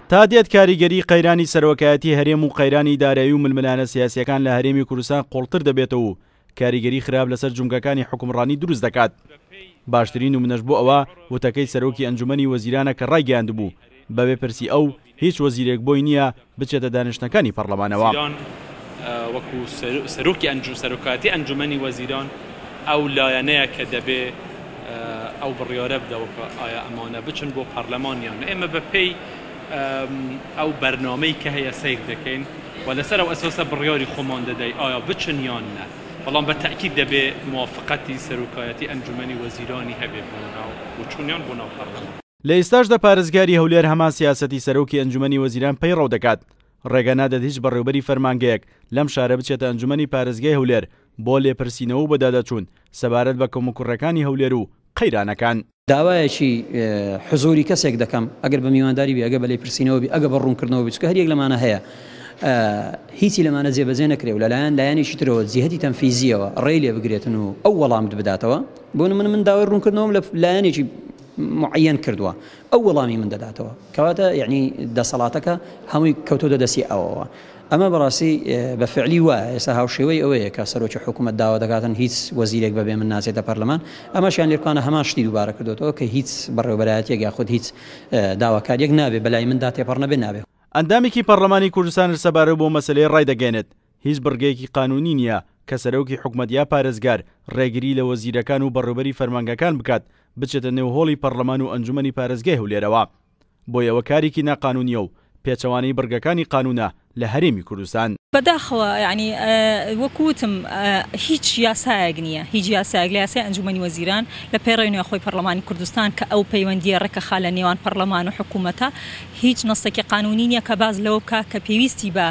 تا دێت کاریگەری قەیرانی سەرۆکایەتی هەرێم و قەیرانی دارایی و ململانە سیاسیەکان لە هەرێمی کوردستان قوڵتر دەبێتەوە و کاریگەری خراپ لەسەر جومگەکانی حکومڕانی دروست دەکات. باشترین نمونەش بۆ ئەوە وتەکەی سەرۆکی ئەنجومەنی وەزیرانە کە ڕایگەیاندبوو بەبێ پرسی ئەو هیچ وەزیرێک بۆی نییە بچێتە دانیشتەکانی پەرلەمانەوە. وەکو سەرۆکی سەرۆکایەتی ئەنجومەنی وەزیران ئەو لایەنەیە کە دەبێ ئەو بڕیارە بدەوە کە ئایا ئەمانە بچن بۆ پەرلەمانیان. ئێمە بەپێی ئەو بەرنامەی کە هەیە سیر دەکەین و لەسەر ئەو ئەساسە بڕیاری خۆمان دەدەی ئایا بچن یان نە. بەڵام بە تەکید دەبێ موافقەتی سەرۆکایەتی ئەنجومەنی وەزیرانی هەبێ بۆ ناو وچوونیان بۆ ناو پەرلەمان. لە ئێستاشدا پارێزگاری هەولێر هەمان سیاسەتی سەرۆکی ئەنجومەنی وەزیران پەیڕەو دەکات. ڕێگە نادەت هیچ بەڕێوەبەری فەرمانگەیەک لەم شارە بچێتە ئەنجومەنی پارێزگای هەولێر بۆ لێپرسینەوە و بەدادەچوون سەبارەت بە کۆمەڵکوڕەکانی هەولێر و قەیرانەکان. داوایەکی حزوری کەسێک دەکەم ئەگەر بە میوانداری بێ ئەگە بە لێپرسینەوە بێ ئەگە بە ڕوونکردنەوە بێت کە هەر یەک لەمانە هەیە هیچی لەمانە جێبەجێ نەکرێ و لایەنێکی ترەوە جیهەتی تەنفیزیەوە ڕێی لێ بگرێتن و ئەو وەڵامت بداتەوە بۆ من داوای ڕوونکردنەوەم لە لایەنێکی معەن کردووە ئەو وەڵامی من دەداتەوە کەواتە یعنی دەسەڵاتەکە هەمووی کەوتۆ دەستی ئەوەوە. ئەمە بەڕاستی بە فعلی وایە ئێستا هاوشێوەی ئەوەیە کە سەرۆکی حکوومەت داوا دەکاتن هیچ وەزیرێک بەبێ من ناچێتە پەرلەمان ئەمەشیان لێرکانە هەمان شتی دووبارە کردوەوە کە هیچ بەڕێوەبەرایەتێک یاخود هیچ داواکاریەک نابێ بەلای مندا تێپەڕ نەبێ نابێ. ئەندامێکی پەرلەمانی کوردستان سەبارەت بۆ مەسەلەی ڕای دەگەێنێت هیچ بڕگەیەکی قانونی نییە کە سەرۆکی حکوومەت یا پارێزگار ڕێگری لە وەزیرەکان و بەڕێوەبەری فەرمانگەکان بکات بچێتە نێو هۆڵی پەرلەمان و ئەنجومەنی پارێزگای هەولێرەوە. بۆی ئەوە کارێکی ناقانونیە و پێچەوانەی بڕگەکانی قانونە لە هەرێمی کوردستان. بەداخەوە یعنی وەکوتم هیچ یاسایەک نییە هیچ یاسایەک لە یاسای ئەنجومەنی وەزیران لە پێڕێونی خۆی پەرلەمانی کوردستان کە ئەو پەیوەندیە ڕێکەخا لە نێوان پەرلەمان و حکوومەتە هیچ نەستێکی قانونی نییە کە باز لەوە بکە کە پێویستی بە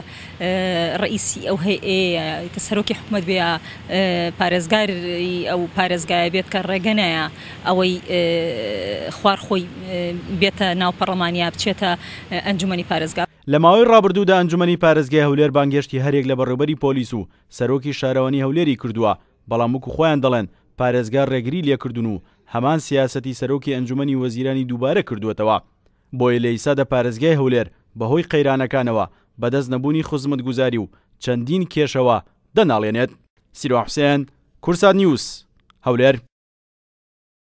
ڕئیسی ئەو هەیە کە سەرۆکی حکوومەت بێ پارێزگاری ئەو پارێزگایە بێت کە ڕێگەنەیە ئەوەی خوار خۆی بێتە ناو پەرلەمانیا بچێتە ئەنجومەنی پارێزگا. لە ماوەی ڕابردوودا ئەنجومەنی پارێزگای هەولێر بانگێشتی هەرێک لە بەڕێوەبەری پۆلیس و سەرۆکی شارەوانی هەولێری کردووە بەڵام وەکو خۆیان دەڵێن پارێزگار ڕێگری لێکردون و هەمان سیاسەتی سەرۆکی ئەنجومەنی وەزیرانی دووبارە کردووەتەوە. بۆیە لە ئیسادا پارێزگای هەولێر بەهۆی قەیرانەکانەوە بەدەست نەبوونی خزمەتگوزاری و چەندین کێشەوە دەناڵێنێت. سیروان حوسێن، کورسات نیوز، هەولێر.